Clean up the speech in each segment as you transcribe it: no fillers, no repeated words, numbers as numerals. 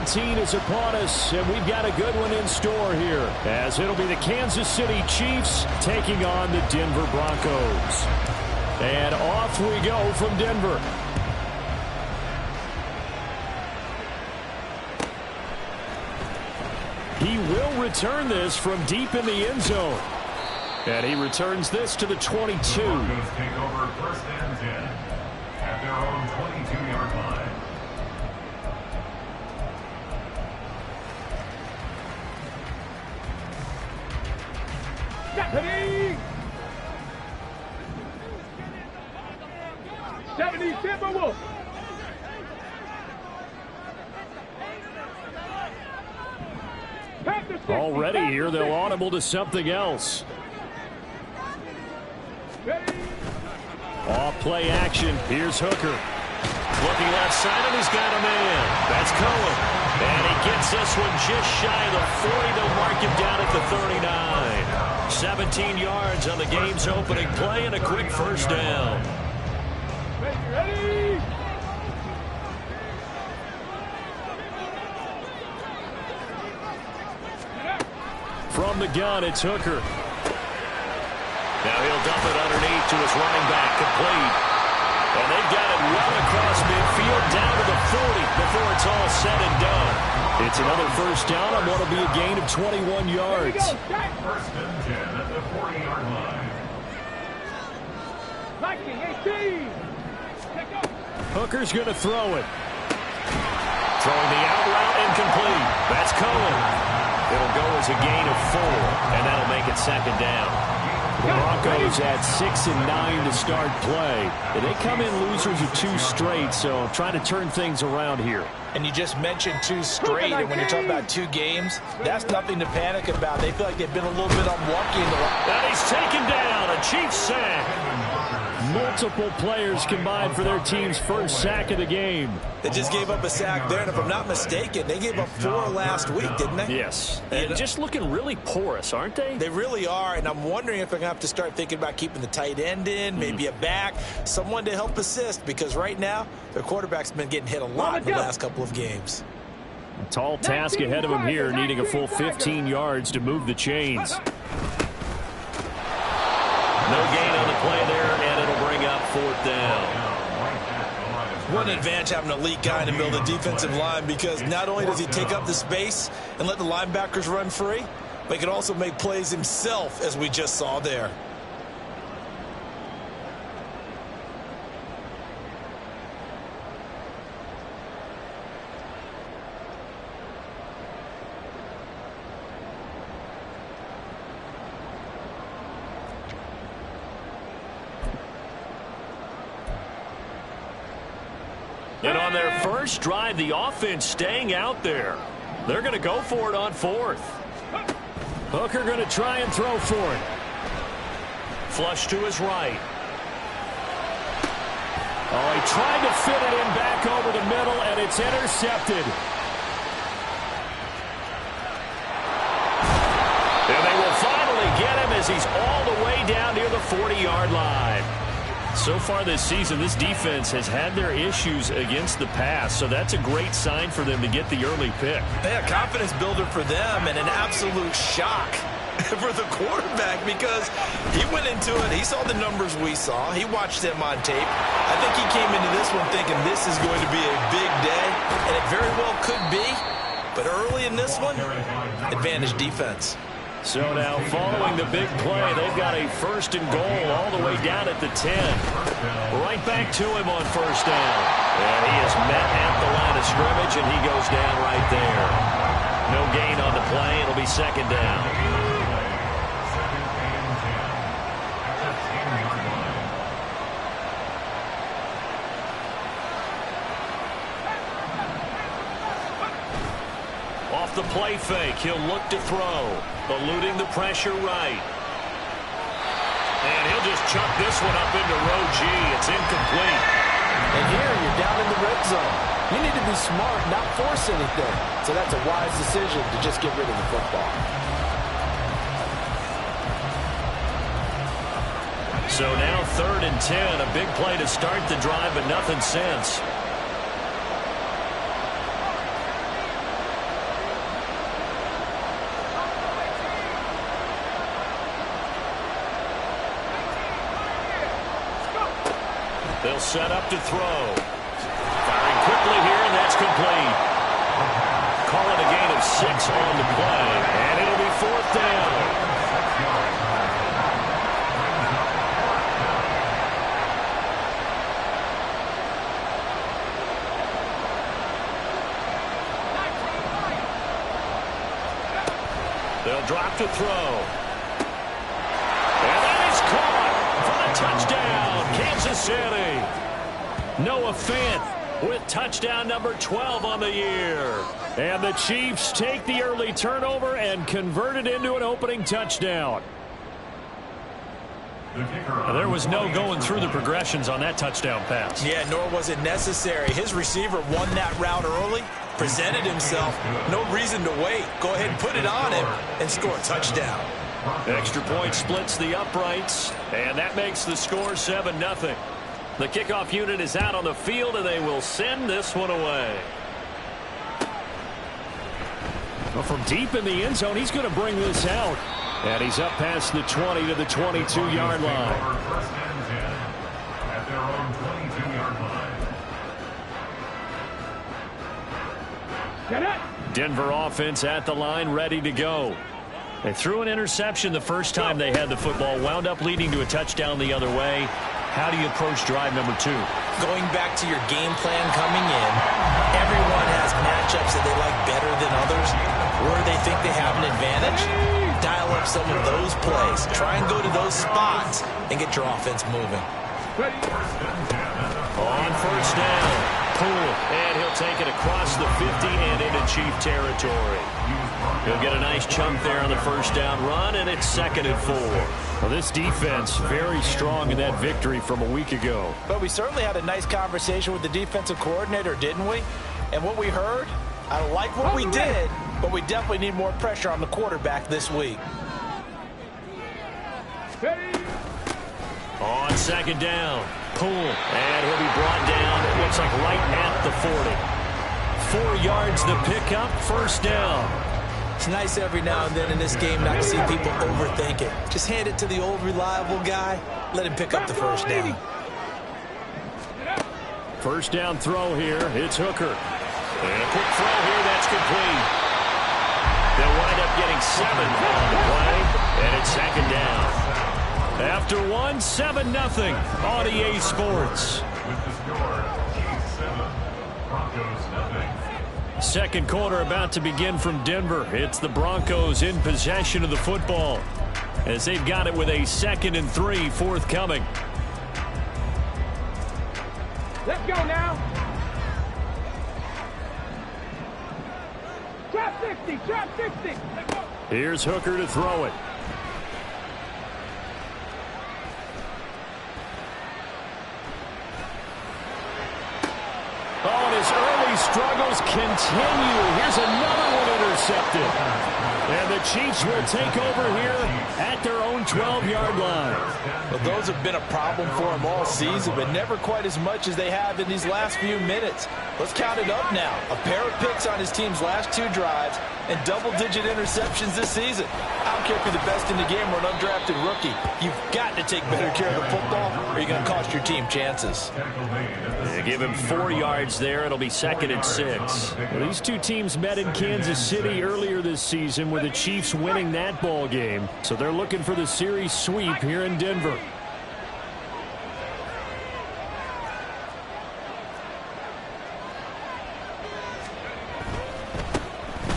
17 is upon us, and we've got a good one in store here, as it'll be the Kansas City Chiefs taking on the Denver Broncos. And off we go from Denver. He will return this from deep in the end zone. And he returns this to the 22. The Broncos take over first and 10 at their own 22-yard line. Stephanie! 70 Timberwolves! Already here, they'll audible to something else. Off play action. Here's Hooker. Looking left side, and he's got a man. That's Cohen. And he gets this one just shy of the 40. They'll mark him down at the 39. 17 yards on the game's opening play and a quick first down. Ready? From the gun, it's Hooker. Now he'll dump it underneath to his running back, complete. And they've got it well across midfield, down to the 40 before it's all said and done. It's another first down on what will be a gain of 21 yards. First and 10 at the 40-yard line. Viking 18. Hooker's going to throw it. Throwing the out route incomplete. That's Cohen. It'll go as a gain of 4, and that'll make it second down. The Broncos at 6 and 9 to start play. And they come in losers of 2 straight, so trying to turn things around here. And you just mentioned 2 straight, and when you're talking about 2 games, that's nothing to panic about. They feel like they've been a little bit unlucky in the last. And he's taken down, a Chiefs sack. Multiple players combined for their team's first sack of the game. They just gave up a sack there, and if I'm not mistaken, they gave up 4 last week, didn't they? Yes. And just looking really porous, aren't they? They really are, and I'm wondering if they're going to have to start thinking about keeping the tight end in, maybe a back, someone to help assist, because right now, their quarterback's been getting hit a lot in the last couple of games. A tall task ahead of him here, needing a full 15 yards to move the chains. No gain on the play there, and it'll bring up 4th down. What an advantage having an elite guy in the middle of the defensive line, because not only does he take up the space and let the linebackers run free, but he can also make plays himself, as we just saw there. And on their first drive, the offense staying out there. They're going to go for it on 4th. Hooker going to try and throw for it. Flush to his right. Oh, he tried to fit it in back over the middle, and it's intercepted. And they will finally get him as he's all the way down near the 40-yard line. So far this season, this defense has had their issues against the pass, so that's a great sign for them to get the early pick. Yeah, confidence builder for them, and an absolute shock for the quarterback, because he went into it, he saw the numbers we saw, he watched them on tape. I think he came into this one thinking this is going to be a big day, and it very well could be, but early in this one, advantage defense. So now, following the big play, they've got a 1st and goal all the way down at the 10. Right back to him on 1st down. And he is met at the line of scrimmage, and he goes down right there. No gain on the play. It'll be 2nd down. Off the play fake, he'll look to throw. Eluding the pressure right. And he'll just chuck this one up into row G. It's incomplete. And here you're down in the red zone. You need to be smart, not force anything. So that's a wise decision to just get rid of the football. So now 3rd and 10. A big play to start the drive, but nothing since. They'll set up to throw. Firing quickly here, and that's complete. Call it a gain of 6 on the play, and it'll be 4th down. They'll drop to throw. And that is caught for the touchdown, Kansas City. Noah Fant with touchdown number 12 on the year. And the Chiefs take the early turnover and convert it into an opening touchdown. There was no going through the progressions on that touchdown pass. Yeah, nor was it necessary. His receiver won that route early, presented himself. No reason to wait. Go ahead and put it on him and score a touchdown. Extra point splits the uprights, and that makes the score 7-0. The kickoff unit is out on the field, and they will send this one away. Well, from deep in the end zone, he's going to bring this out. And he's up past the 20 to the 22-yard line. First and 10 at their own 22-yard line. Get it. Denver offense at the line, ready to go. They threw an interception the first time they had the football, wound up leading to a touchdown the other way. How do you approach drive number 2? Going back to your game plan coming in, everyone has matchups that they like better than others, where they think they have an advantage. Dial up some of those plays. Try and go to those spots and get your offense moving. On first down, Poole, and he'll take it across the 50 and into Chief territory. He'll get a nice chunk there on the first down run, and it's 2nd and 4. Well, this defense very strong in that victory from a week ago. But we certainly had a nice conversation with the defensive coordinator, didn't we? And what we heard, I like what we did, but we definitely need more pressure on the quarterback this week. On 2nd down, Poole, and he'll be brought down, it looks like right at the 40. 4 yards the pickup, first down. It's nice every now and then in this game not to see people overthink it. Just hand it to the old reliable guy, let him pick up the first down. First down throw here, it's Hooker. And a quick throw here, that's complete. They'll wind up getting 7 on the play, and it's 2nd down. After 1, 7-0 on EA Sports. With the score, Chiefs 7, Broncos 0. Second quarter about to begin from Denver. It's the Broncos in possession of the football as they've got it with a 2nd and 3 forthcoming. Let's go now. Trap 60, trap 60. Let's go. Here's Hooker to throw it. Oh, and his early struggles continue. Here's another one intercepted. And the Chiefs will take over here at their own 12-yard line. Well, those have been a problem for him all season, but never quite as much as they have in these last few minutes. Let's count it up now. A pair of picks on his team's last 2 drives and double-digit interceptions this season. I don't care if you're the best in the game or an undrafted rookie. You've got to take better care of the football or you're going to cost your team chances. They give him 4 yards there. It'll be 2nd and 6. Well, these two teams met in Kansas City earlier this season with the Chiefs winning that ball game. So they're looking for the series sweep here in Denver.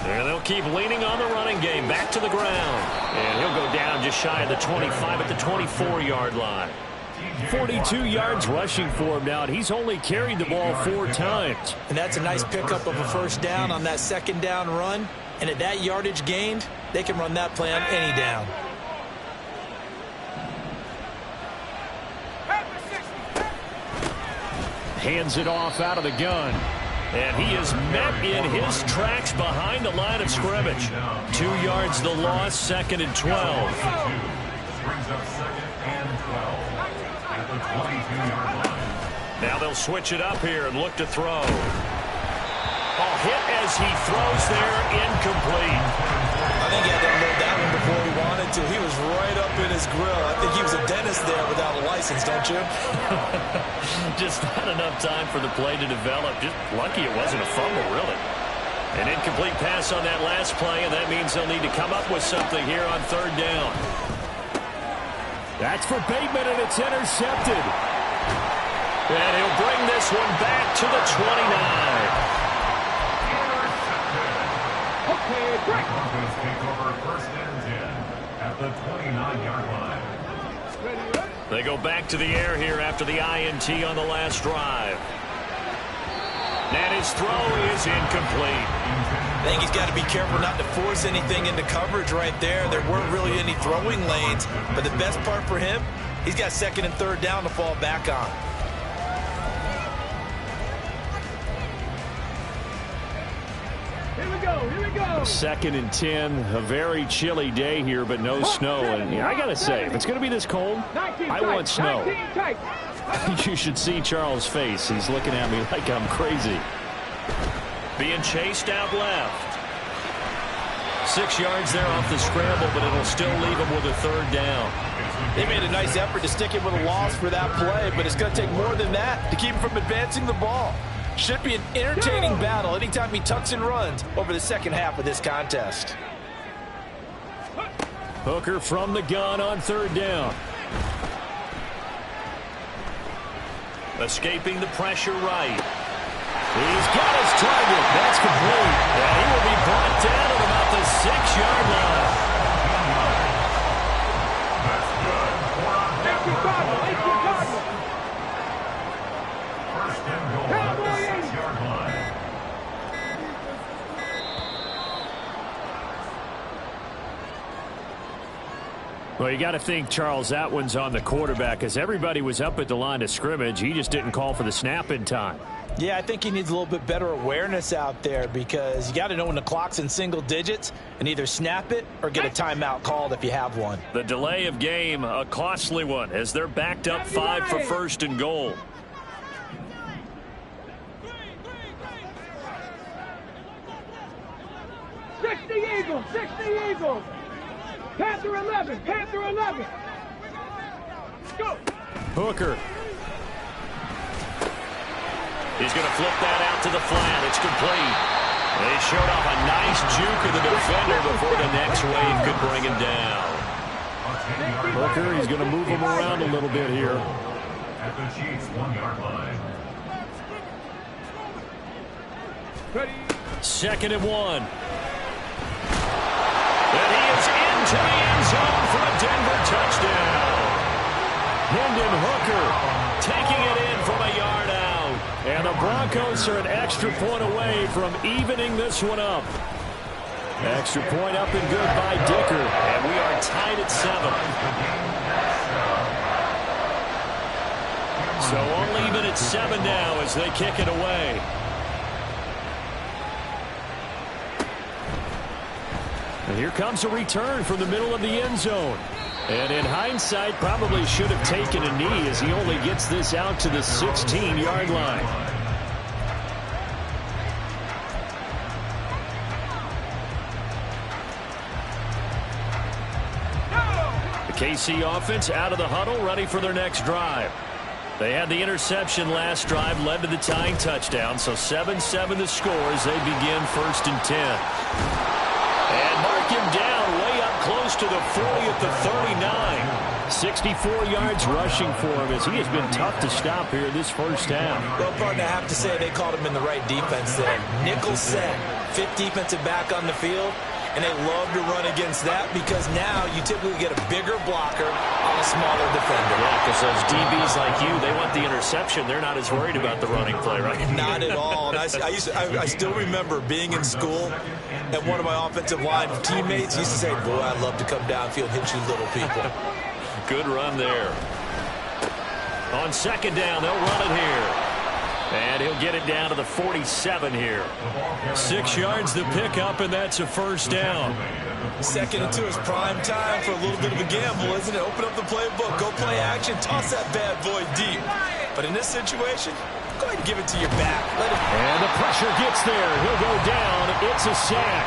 And they'll keep leaning on the running game. Back to the ground. And he'll go down just shy of the 25 at the 24-yard line. 42 yards rushing for him now, and he's only carried the ball 4 times. And that's a nice pickup of a first down on that 2nd down run. And at that yardage gained, they can run that play on any down. Hands it off out of the gun. And he is met in his tracks behind the line of scrimmage. 2 yards the loss, 2nd and 12. Brings up 2nd and 12 at the 22-yard line. Now they'll switch it up here and look to throw. Oh, hit as he throws there, incomplete. I think he had to unload that one before he wanted to. He was right up in his grill. I think he was a dentist there without a license, don't you? Just not enough time for the play to develop. Just lucky it wasn't a fumble, really. An incomplete pass on that last play, and that means they'll need to come up with something here on third down. That's for Bateman, and it's intercepted. And he'll bring this one back to the 29. Okay, break. Broncos take over first and 10 at the 29-yard line. They go back to the air here after the INT on the last drive. And his throw is incomplete. I think he's got to be careful not to force anything into coverage right there. There weren't really any throwing lanes, but the best part for him, he's got second and third down to fall back on. Here we go, here we go. Second and 10, a very chilly day here, but no snow. And I got to say, if it's going to be this cold, I want snow. You should see Charles' face. He's looking at me like I'm crazy. Being chased out left. 6 yards there off the scramble, but it'll still leave him with a third down. They made a nice effort to stick him with a loss for that play, but it's going to take more than that to keep him from advancing the ball. Should be an entertaining battle anytime he tucks and runs over the second half of this contest. Hooker from the gun on third down. Escaping the pressure right. He's got his target. That's complete. And he will be brought down at about the 6-yard line. That's good. First and goal at the 6-yard line. Well, you got to think, Charles, that one's on the quarterback, as everybody was up at the line of scrimmage. He just didn't call for the snap in time. Yeah, I think he needs a little bit better awareness out there, because you got to know when the clock's in single digits and either snap it or get a timeout called if you have one. The delay of game, a costly one, as they're backed up 5 for first and goal. Eagles, 60 Eagles. Panther 11, Panther 11. Go. Hooker. He's going to flip that out to the flat. It's complete. They showed off a nice juke of the defender before the next wave could bring him down. Hooker, he's going to move him around a little bit here. At the Chiefs' 1-yard line. Ready. Second and 1. And he is into the end zone for a Denver touchdown. Hendon Hooker taking it in from a yard out. And the Broncos are an extra point away from evening this one up. Extra point up and good by Dicker. And we are tied at 7. So only even at 7 now as they kick it away. And here comes a return from the middle of the end zone. And in hindsight, probably should have taken a knee as he only gets this out to the 16-yard line. The KC offense out of the huddle, ready for their next drive. They had the interception last drive, led to the tying touchdown, so 7-7 the score as they begin first and 10. And mark him down way up close to the 40 at the 39. 64 yards rushing for him as he has been tough to stop here this first half. Well, partner, I have to say they called him in the right defense there. Nickel set, 5th defensive back on the field, and they love to run against that because now you typically get a bigger blocker on a smaller defender. Yeah, because those DBs like you, they want the interception. They're not as worried about the running play, right? Not at all. And I still remember being in school, and one of my offensive line teammates used to say, boy, I'd love to come downfield and hit you little people. Good run there. On second down, they'll run it here. And he'll get it down to the 47 here. 6 yards to pick up, and that's a first down. Second and 2 is prime time for a little bit of a gamble, isn't it? Open up the playbook, go play action, toss that bad boy deep. But in this situation, go ahead and give it to your back. And the pressure gets there. He'll go down. It's a sack.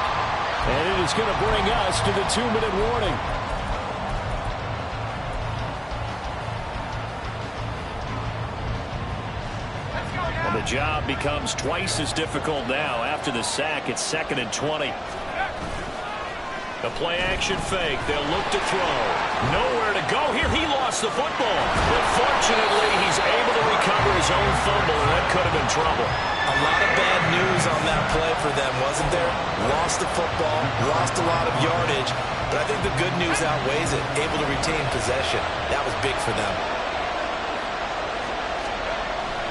And it is going to bring us to the 2-minute warning. The job becomes twice as difficult now. After the sack, it's 2nd and 20. The play-action fake. They'll look to throw. Nowhere to go here. He lost the football. But fortunately, he's able to recover his own fumble, and that could have been trouble. A lot of bad news on that play for them, wasn't there? Lost the football, lost a lot of yardage, but I think the good news outweighs it. Able to retain possession. That was big for them.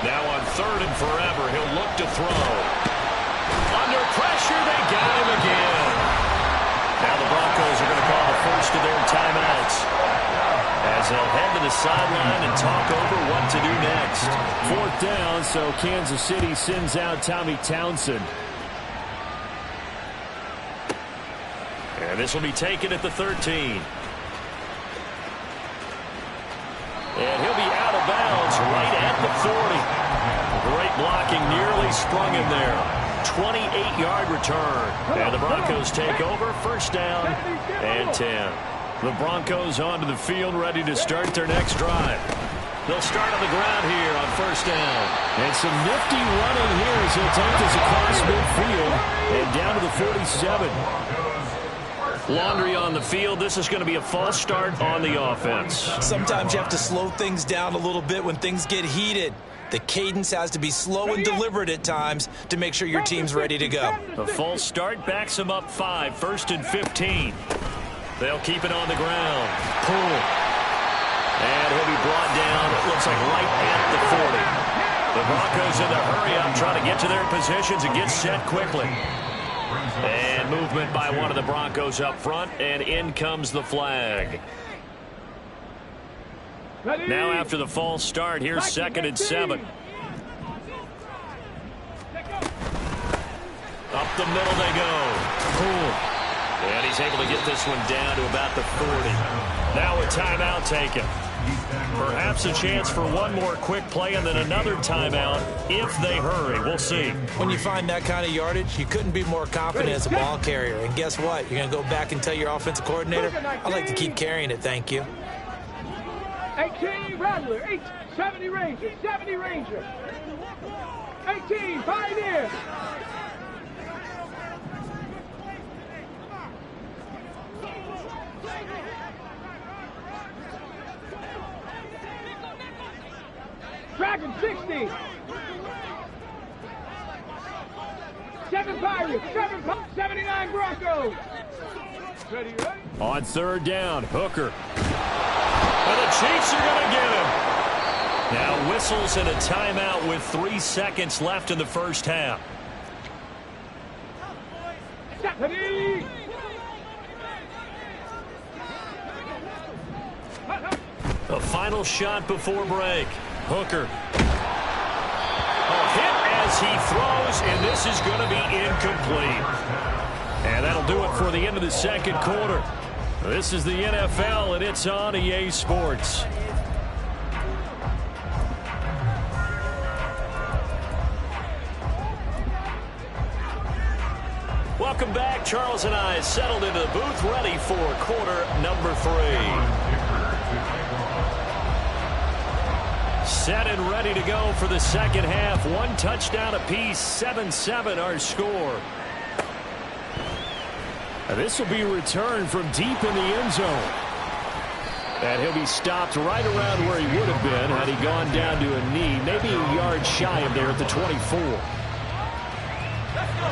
Now on 3rd and forever, he'll look to throw. Under pressure, they got him again. Now the Broncos are going to call the first of their timeouts, as they'll head to the sideline and talk over what to do next. 4th down, so Kansas City sends out Tommy Townsend. And this will be taken at the 13. And he'll be out of bounds right at the 40. Great blocking, nearly sprung him there. 28-yard return. And the Broncos take over, 1st down and 10. The Broncos onto the field, ready to start their next drive. They'll start on the ground here on 1st down. And some nifty running here as he'll take this across midfield and down to the 47. Laundry on the field. This is going to be a false start on the offense. Sometimes you have to slow things down a little bit when things get heated. The cadence has to be slow and deliberate at times to make sure your team's ready to go. A false start backs him up 5, 1st and 15. They'll keep it on the ground. Pull. And he'll be brought down, it looks like right at the 40. The Broncos in the hurry-up trying to get to their positions and get set quickly. And movement by one of the Broncos up front, and in comes the flag. Now after the false start, here's 2nd and 7. Up the middle they go. Cool. And he's able to get this one down to about the 40. Now a timeout taken. Perhaps a chance for one more quick play and then another timeout if they hurry. We'll see. When you find that kind of yardage, you couldn't be more confident as a ball carrier. And guess what? You're going to go back and tell your offensive coordinator, I'd like to keep carrying it, thank you. 18, Rattler. 70 Ranger. 70 Ranger. 18, Pioneer. Dragon 60. 7 Pirates. 79 Broncos. Ready, right? On 3rd down, Hooker. And the Chiefs are going to get him. Now whistles and a timeout with 3 seconds left in the 1st half. Ready. The final shot before break. Hooker. A hit as he throws, and this is going to be incomplete. And that'll do it for the end of the 2nd quarter. This is the NFL, and it's on EA Sports. Welcome back. Charles and I settled into the booth, ready for quarter number 3. Set and ready to go for the 2nd half. 1 touchdown apiece, 7-7 our score. This will be returned from deep in the end zone. And he'll be stopped right around where he would have been had he gone down to a knee, maybe a yard shy of there at the 24.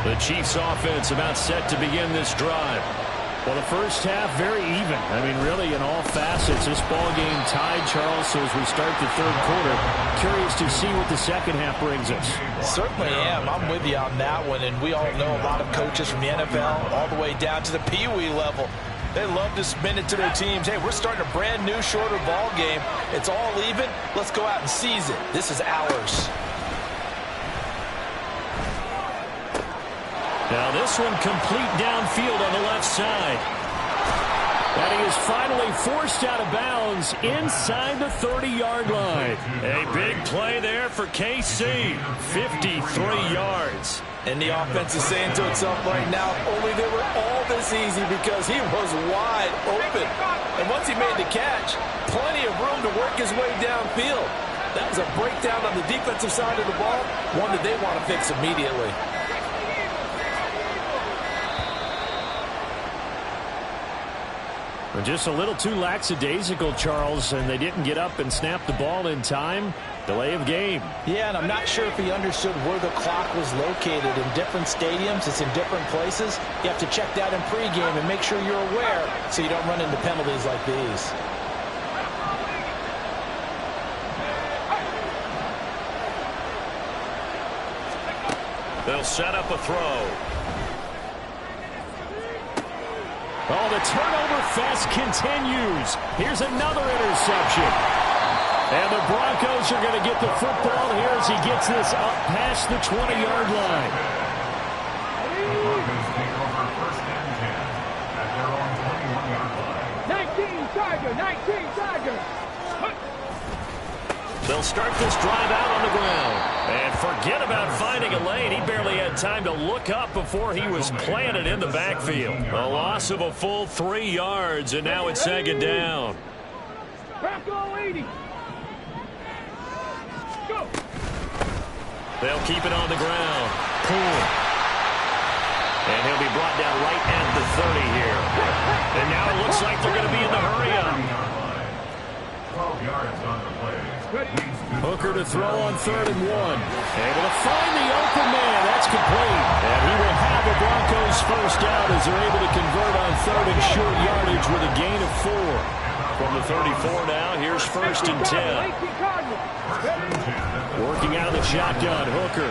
The Chiefs offense about set to begin this drive. Well, the 1st half, very even. I mean, really, in all facets, this ball game tied, Charles. So as we start the 3rd quarter, curious to see what the 2nd half brings us. Certainly am. I'm with you on that one. And we all know a lot of coaches from the NFL all the way down to the Pee-wee level. They love to spin it to their teams. Hey, we're starting a brand new, shorter ball game. It's all even. Let's go out and seize it. This is ours. Now this one complete downfield on the left side. And he is finally forced out of bounds inside the 30-yard line. A big play there for KC. 53 yards. And the offense is saying to itself right now, only they were all this easy because he was wide open. And once he made the catch, plenty of room to work his way downfield. That was a breakdown on the defensive side of the ball. one that they want to fix immediately. Just a little too lackadaisical, Charles, and they didn't get up and snap the ball in time. Delay of game. Yeah, and I'm not sure if he understood where the clock was located. In different stadiums, it's in different places. You have to check that in pregame and make sure you're aware so you don't run into penalties like these. They'll set up a throw. Oh, the turnover fest continues. Here's another interception. And the Broncos are going to get the football here as he gets this up past the 20-yard line. The Broncos take over first and 10 at their own 21-yard line. 19 Tiger, 19 Tiger. They'll start this drive out on the ground. And forget about finding a lane. He barely had time to look up before he was planted in the backfield. A loss of a full 3 yards, and now it's second down. Bronco 80. Go. They'll keep it on the ground. Poole. And he'll be brought down right at the 30 here. And now it looks like they're going to be in the hurry-up. 12 yards on the play. Hooker to throw on 3rd and 1. Able to find the open man. That's complete. And he will have the Broncos first down as they're able to convert on 3rd and short yardage with a gain of 4. From the 34 now, here's 1st and 10. Working out of the shotgun, Hooker.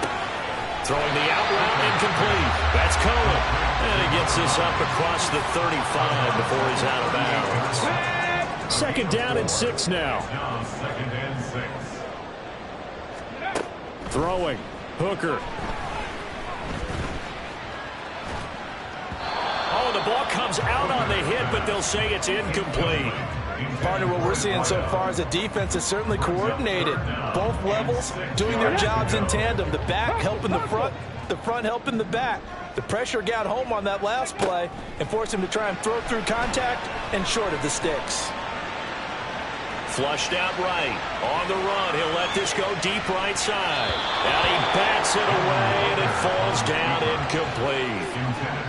Throwing the out route incomplete. That's Cohen. And he gets this up across the 35 before he's out of bounds. 2nd down and 6 now. Now 2nd and 6. Throwing. Hooker. Oh, the ball comes out on the hit, but they'll say it's incomplete. Partner, what we're seeing so far is a defense is certainly coordinated. Both levels doing their jobs in tandem. The back helping the front helping the back. The pressure got home on that last play and forced him to try and throw through contact and short of the sticks. Flushed out right. On the run. He'll let this go deep right side. And he bats it away, and it falls down incomplete.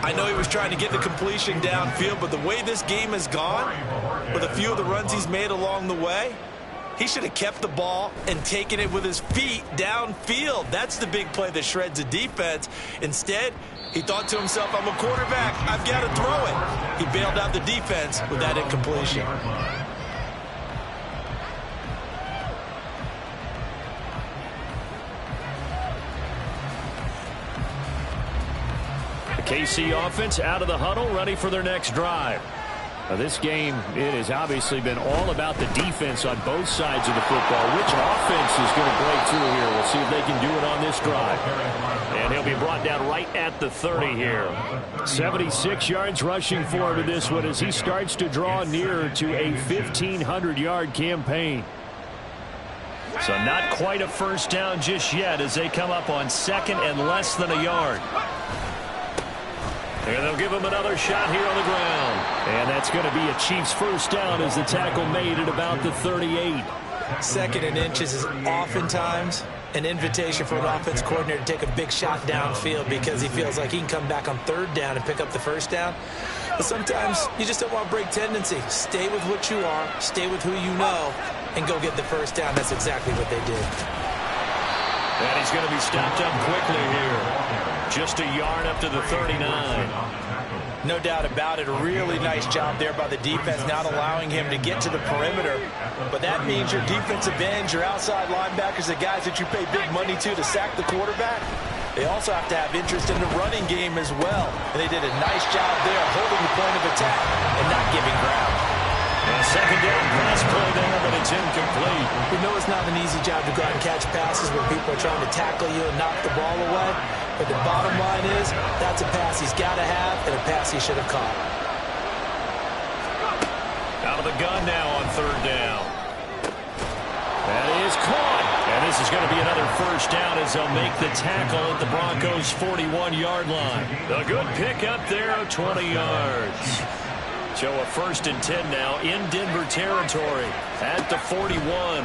I know he was trying to get the completion downfield, but the way this game has gone, with a few of the runs he's made along the way, he should have kept the ball and taken it with his feet downfield. That's the big play that shreds a defense. Instead, he thought to himself, I'm a quarterback. I've got to throw it. He bailed out the defense with that incompletion. KC offense out of the huddle, ready for their next drive. Now this game, it has obviously been all about the defense on both sides of the football. Which offense is going to break through here? We'll see if they can do it on this drive. And he'll be brought down right at the 30 here. 76 yards rushing for him in this one as he starts to draw nearer to a 1,500-yard campaign. So not quite a first down just yet as they come up on 2nd and less than a yard. And they'll give him another shot here on the ground. And that's going to be a Chiefs first down as the tackle made at about the 38. 2nd and inches is oftentimes an invitation for an offense coordinator to take a big shot downfield because he feels like he can come back on 3rd down and pick up the first down. But sometimes you just don't want to break tendency. Stay with what you are, stay with who you know, and go get the first down. That's exactly what they did. And he's going to be stopped up quickly here. Just a yard up to the 39. No doubt about it. A really nice job there by the defense, not allowing him to get to the perimeter. But that means your defensive ends, your outside linebackers, the guys that you pay big money to sack the quarterback, they also have to have interest in the running game as well. And they did a nice job there holding the point of attack and not giving ground. And 2nd down pass play there, but it's incomplete. We know it's not an easy job to go out and catch passes when people are trying to tackle you and knock the ball away. But the bottom line is, that's a pass he's got to have and a pass he should have caught. Out of the gun now on 3rd down. That is caught. And this is going to be another first down as they'll make the tackle at the Broncos' 41-yard line. A good pick up there of 20 yards. So a 1st and 10 now in Denver territory at the 41.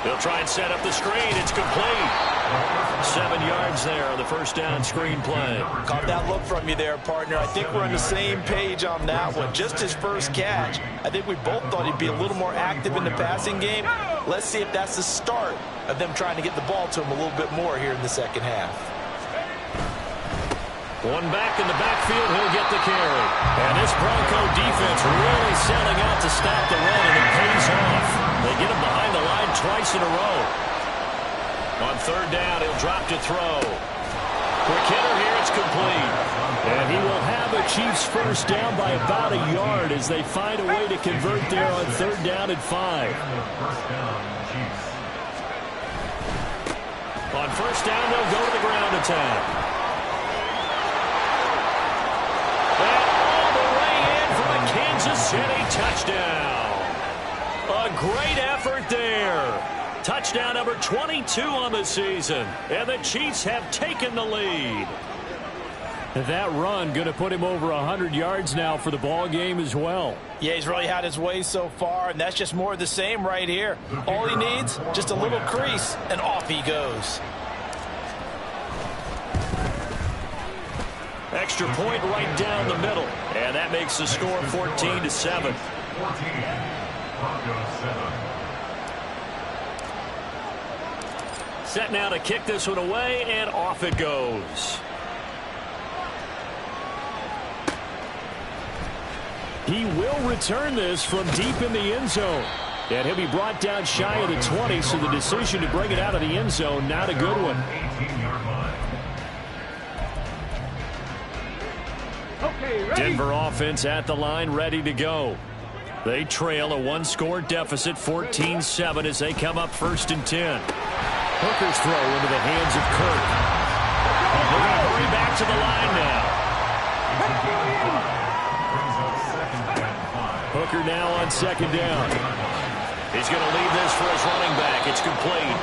He'll try and set up the screen. It's complete. 7 yards there on the first down screen play. Caught that look from you there, partner. I think we're on the same page on that one. Just his first catch. I think we both thought he'd be a little more active in the passing game. Let's see if that's the start of them trying to get the ball to him a little bit more here in the second half. One back in the backfield, he'll get the carry. And this Bronco defense really selling out to stop the run, and it pays off. They get him behind the line twice in a row. On third down, he'll drop to throw. Quick hitter here, it's complete. And he will have a Chiefs first down by about a yard as they find a way to convert there on third down and 5. On first down, they'll go to the ground attack. And all the way in for a Kansas City touchdown. A great effort there. Touchdown number 22 on the season. And the Chiefs have taken the lead. That run going to put him over 100 yards now for the ball game as well. Yeah, he's really had his way so far, and that's just more of the same right here. All he needs, just a little crease, and off he goes. Extra point right down the middle. And that makes the score 14-7. Set now to kick this one away, and off it goes. He will return this from deep in the end zone. And he'll be brought down shy of the 20, so the decision to bring it out of the end zone, not a good one. Okay, ready? Denver offense at the line, ready to go. They trail a one-score deficit, 14-7, as they come up 1st and 10. Hooker's throw into the hands of Kirk. They're going to hurry back to the line now. Hooker now on 2nd down. He's going to leave this for his running back. It's complete.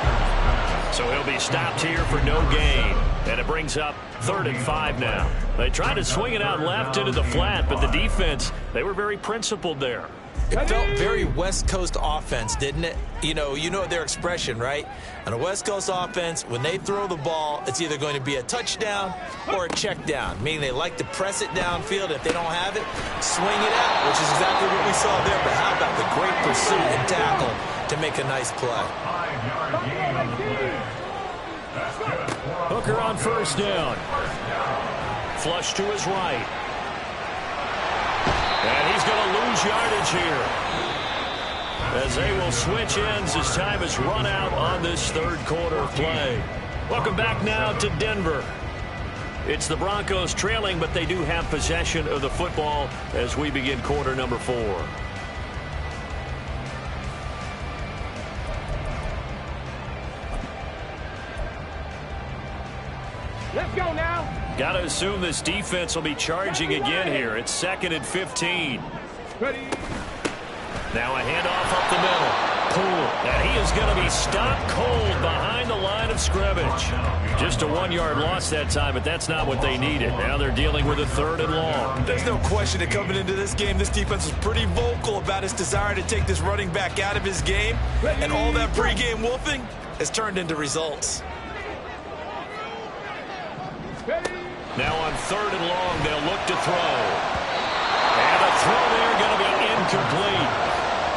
So he'll be stopped here for no gain. And it brings up 3rd and 5 now. They tried to swing it out left into the flat, but the defense, they were very principled there. It felt very West Coast offense, didn't it? You know their expression, right? On a West Coast offense, when they throw the ball, it's either going to be a touchdown or a check down, meaning they like to press it downfield. If they don't have it, swing it out, which is exactly what we saw there. But how about the great pursuit and tackle to make a nice play? Hooker on 1st down. Flush to his right. And he's going to lose yardage here, as they will switch ends as time has run out on this 3rd quarter play. Welcome back now to Denver. It's the Broncos trailing, but they do have possession of the football as we begin quarter number 4. Let's go now. Got to assume this defense will be charging again here. It's 2nd and 15. Ready? Now a handoff up the middle. Poole. And he is going to be stopped cold behind the line of scrimmage. Just a 1-yard loss that time, but that's not what they needed. Now they're dealing with a 3rd and long. There's no question that coming into this game, this defense was pretty vocal about its desire to take this running back out of his game. And all that pregame wolfing has turned into results. Now on 3rd and long, they'll look to throw. And a throw there going to be incomplete.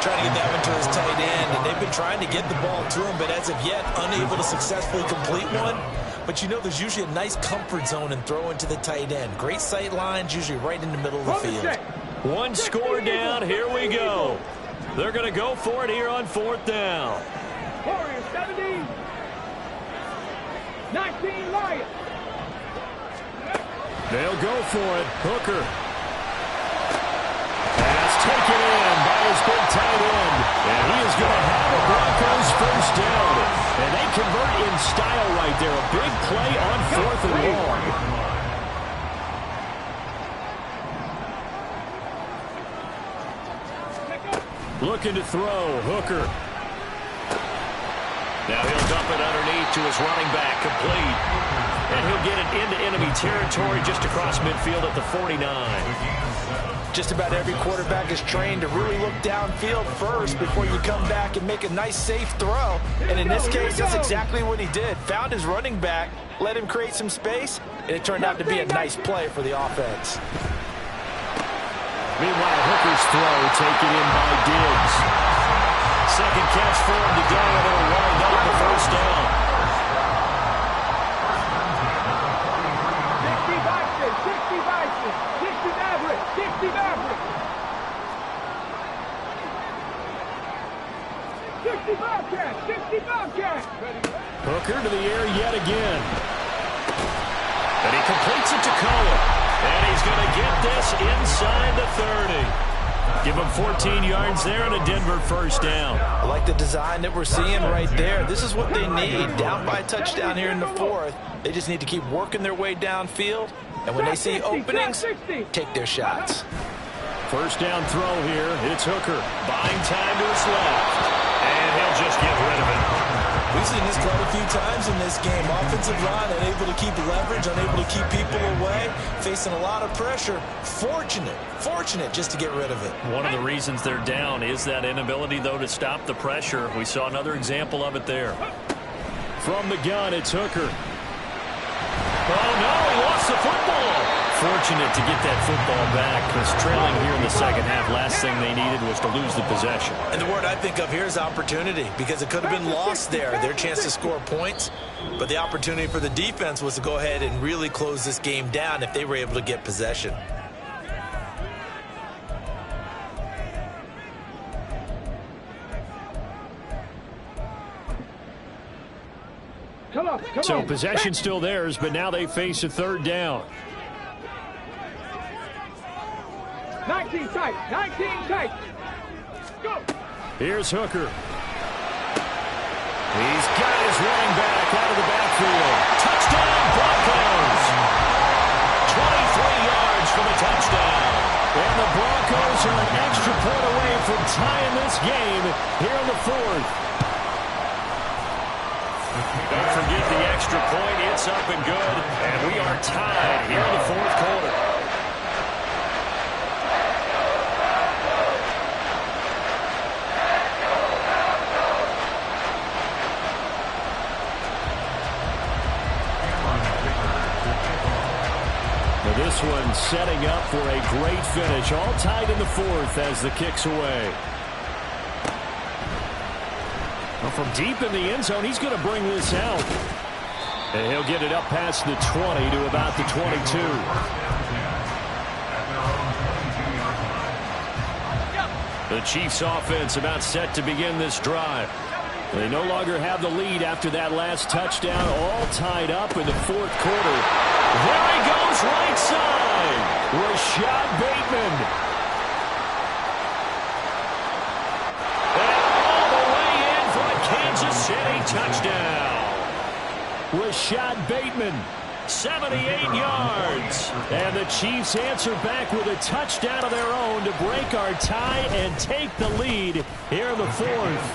Trying to get that one to his tight end, and they've been trying to get the ball to him, but as of yet, unable to successfully complete one. But there's usually a nice comfort zone in throwing to the tight end. Great sight lines, usually right in the middle of the field. 1 score down, here we go. They're going to go for it here on 4th down. Warriors 17. 19 Lions. They'll go for it. Hooker. Pass taken in by his big tight end. And he is going to have the Broncos first down. And they convert in style right there. A big play on 4th and long. Looking to throw. Hooker. Now he'll dump it underneath to his running back. Complete. And he'll get it into enemy territory just across midfield at the 49. Just about every quarterback is trained to really look downfield first before you come back and make a nice, safe throw. And in this case, that's exactly what he did. Found his running back, let him create some space, and it turned out to be a nice play for the offense. Meanwhile, Hooker's throw taken in by Diggs. Second catch for him today, and it'll wind up the first down. 60 Vikings, 60 Maverick, 60 Maverick. 60 Bobcats, 60 Bobcats. Hooker to the air yet again. And he completes it to Cohen. And he's going to get this inside the 30. Give him 14 yards there and a Denver first down. I like the design that we're seeing right there. This is what they need. Down by a touchdown here in the fourth. They just need to keep working their way downfield. And when they see openings, take their shots. First down throw here. It's Hooker. Buying time to his left. And he'll just get rid of it. We've seen this quite a few times in this game. Offensive line unable to keep leverage, unable to keep people away, facing a lot of pressure. Fortunate just to get rid of it. One of the reasons they're down is that inability, though, to stop the pressure. We saw another example of it there. From the gun, it's Hooker. Oh, no, he lost the football. Fortunate to get that football back, because trailing here in the second half, last thing they needed was to lose the possession. And the word I think of here is opportunity, because it could have been lost there, their chance to score points. But the opportunity for the defense was to go ahead and really close this game down if they were able to get possession. Come on. So possession still theirs, but now they face a third down. 19 tight, 19 tight. Go. Here's Hooker. He's got his running back out of the backfield. Touchdown, Broncos. 23 yards for the touchdown. And the Broncos are an extra point away from tying this game here in the fourth. Don't forget the extra point. It's up and good. And we are tied here in the fourth quarter. This one setting up for a great finish. All tied in the fourth as the kick's away. Well, from deep in the end zone, he's going to bring this out. And he'll get it up past the 20 to about the 22. The Chiefs offense about set to begin this drive. They no longer have the lead after that last touchdown, all tied up in the fourth quarter. There he goes, right side. Rashad Bateman. And all the way in for a Kansas City touchdown. Rashad Bateman, 78 yards. And the Chiefs answer back with a touchdown of their own to break our tie and take the lead here in the fourth.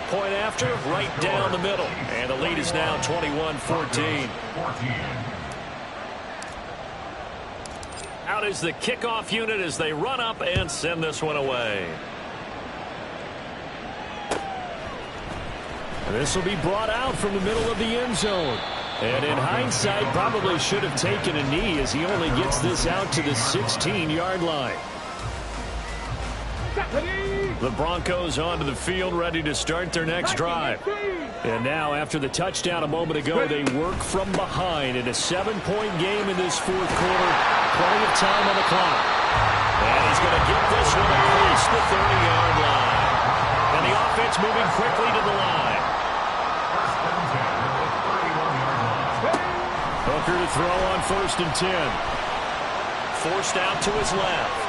Point after, right down the middle. And the lead is now 21-14. Out is the kickoff unit as they run up and send this one away. And this will be brought out from the middle of the end zone. And in hindsight, probably should have taken a knee as he only gets this out to the 16-yard line. The Broncos onto the field, ready to start their next drive. And now, after the touchdown a moment ago, they work from behind in a 7-point game in this fourth quarter. Plenty of time on the clock. And he's going to get this one at least the 30-yard line. And the offense moving quickly to the line. Hooker to throw on 1st and 10. Forced out to his left.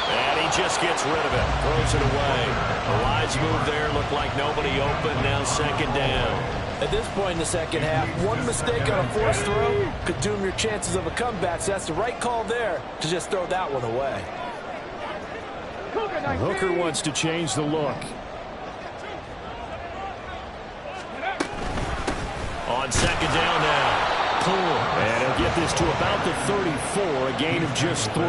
And he just gets rid of it. Throws it away. The wise move there. Looked like nobody open. Now 2nd down. At this point in the second half, one mistake on a forced throw could doom your chances of a comeback. So that's the right call there to just throw that one away. Hooker wants to change the look. On On second down now. And he'll get this to about the 34, a gain of just 3.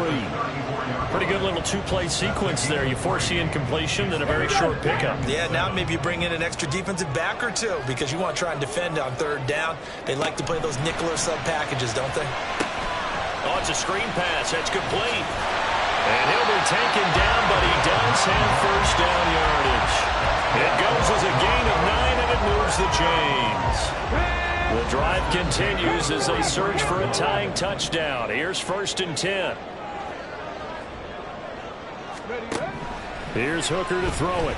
Pretty good little two-play sequence there. You force the incompletion, then a very short pickup. Yeah, now maybe you bring in an extra defensive back or two because you want to try and defend on third down. They like to play those nickel or sub packages, don't they? Oh, it's a screen pass. That's complete. And he'll be taken down, but he does have first down yardage. It goes as a gain of 9, and it moves the chains. The drive continues as they search for a tying touchdown. Here's 1st and 10. Here's Hooker to throw it.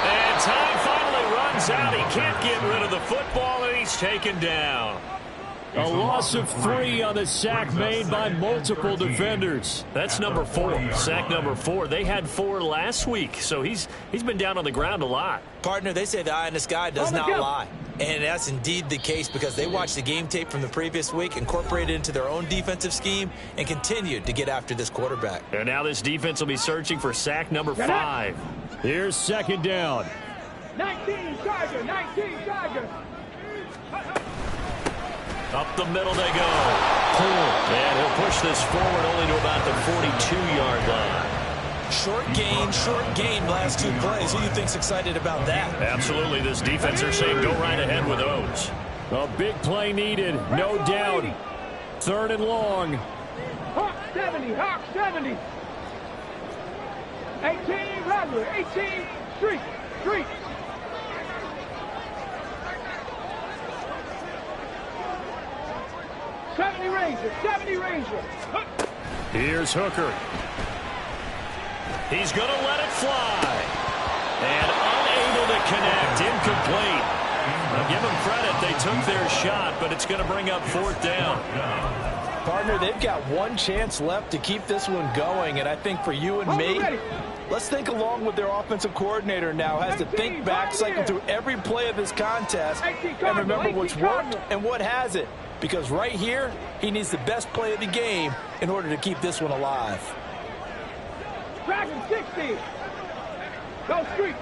And time finally runs out. He can't get rid of the football, and he's taken down. A loss of 3 on the sack made by multiple defenders. That's number 4. Sack number 4. They had 4 last week, so he's been down on the ground a lot. Partner, they say the eye in the sky does not lie. And that's indeed the case because they watched the game tape from the previous week, incorporated it into their own defensive scheme, and continued to get after this quarterback. And now this defense will be searching for sack number 5. Here's second down. 19 Charger, 19 Charger. Up the middle they go. And he'll push this forward only to about the 42-yard line. Short gain last 2 plays. Who do you think's excited about that? Absolutely. This defense are saying go right ahead with those. A big play needed, no doubt. 3rd and long. Hawk 70, Hawk 70. 18 Rattler, 18 Street. 70 Ranger, 70 Ranger. Here's Hooker. He's going to let it fly. And unable to connect, incomplete. Now give them credit, they took their shot, but it's going to bring up 4th down. Partner, they've got 1 chance left to keep this one going, and I think for you and me, let's think along with their offensive coordinator now. Has to think back, cycle through every play of this contest, and remember what's worked and what hasn't. Because right here, he needs the best play of the game in order to keep this one alive. Dragon 60. Go Street.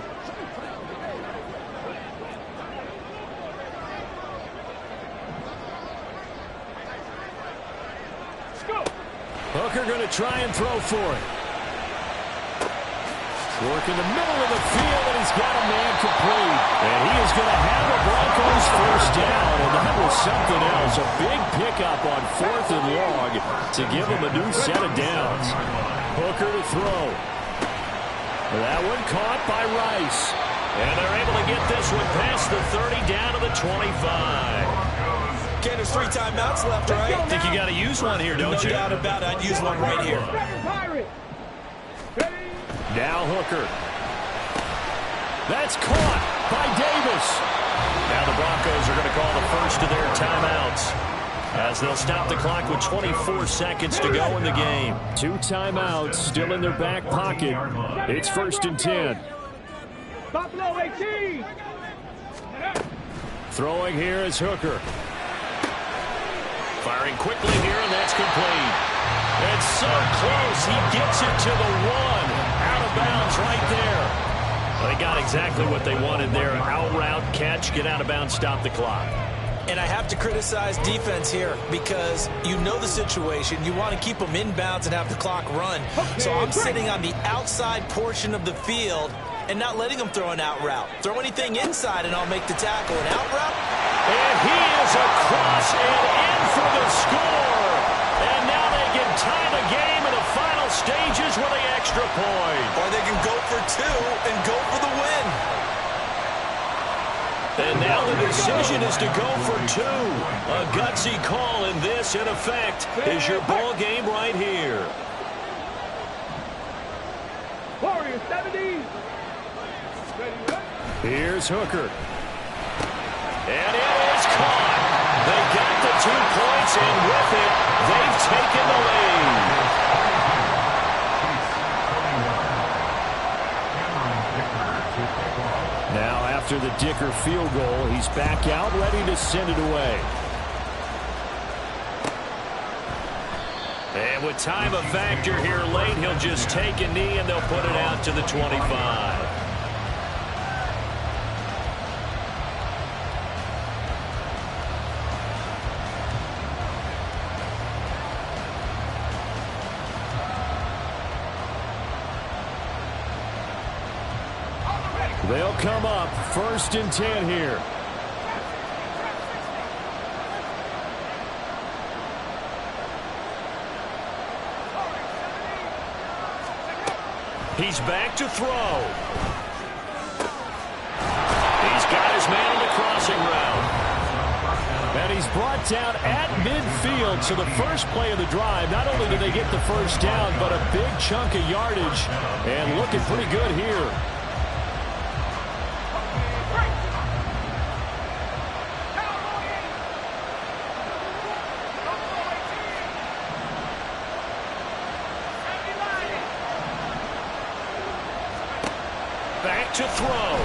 Let's go. Hooker going to try and throw for it. Work in the middle of the field, and he's got a man complete. And he is going to have the Broncos first down, and that was something else. A big pickup on 4th and long to give him a new set of downs. Hooker to throw. That one caught by Rice. And they're able to get this one past the 30 down to the 25. Okay, there's 3 timeouts left, right? I think you got to use one here, don't you? No doubt about it. I'd use one right here. Now Hooker. That's caught by Davis. Now the Broncos are going to call the first of their timeouts as they'll stop the clock with 24 seconds to go in the game. 2 timeouts still in their back pocket. It's 1st and 10. Buffalo 18. Throwing here is Hooker. Firing quickly here, and that's complete. It's so close. He gets it to the 1. Out of bounds right there. Well, they got exactly what they wanted there. Out route, catch, get out of bounds, stop the clock. And I have to criticize defense here because you know the situation. You want to keep them inbounds and have the clock run. So I'm sitting on the outside portion of the field and not letting them throw an out route. Throw anything inside and I'll make the tackle. An out route. And he is across and in for the score. And now they can tie the game in the final stages with the extra point. Or they can go for 2 and go for the win. And now the decision is to go for 2. A gutsy call, and this, in effect, is your ball game right here. Warriors 70. Here's Hooker. And it is caught. They got the 2 points, and with it, they've taken the lead. Now, after the Dicker field goal, he's back out, ready to send it away. And with time a factor here late, he'll just take a knee, and they'll put it out to the 25. They'll come up 1st and 10 here. He's back to throw. He's got his man on the crossing route. And he's brought down at midfield. So the first play of the drive, not only do they get the first down, but a big chunk of yardage. And looking pretty good here. Back to throw.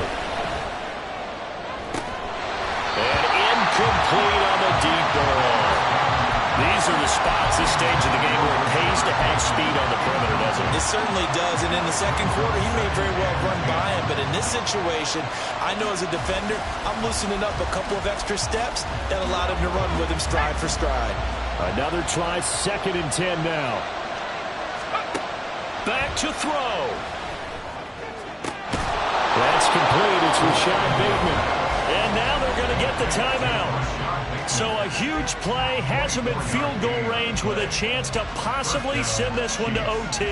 And incomplete on the deep ball. These are the spots, this stage of the game, where it pays to have speed on the perimeter, doesn't it? It certainly does, and in the second quarter, he may very well run by him, but in this situation, I know as a defender, I'm loosening up a couple of extra steps that allowed him to run with him stride for stride. Another try, 2nd and 10 now. Back to throw. That's complete. It's Rashad Bateman. And now they're going to get the timeout. So a huge play has him in field goal range with a chance to possibly send this one to OT.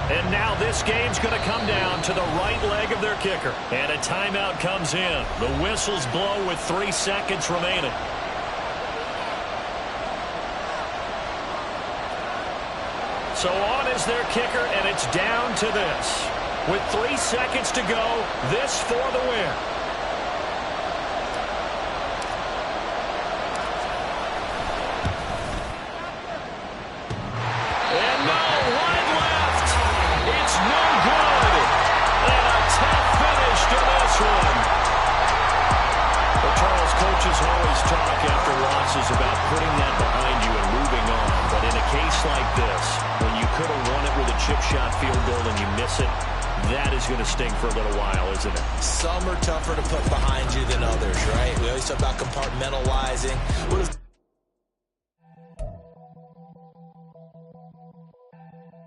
And now this game's going to come down to the right leg of their kicker. And a timeout comes in. The whistles blow with 3 seconds remaining. So on is their kicker, and it's down to this. With 3 seconds to go, this for the win. And no, wide left. It's no good. And a tough finish to this one. Well, Charles, coaches always talk after losses about putting that behind you and moving on. But in a case like this, when you could have won it with a chip shot field goal and you miss it, that is going to sting for a little while, isn't it? Some are tougher to put behind you than others, right? We always talk about compartmentalizing. What is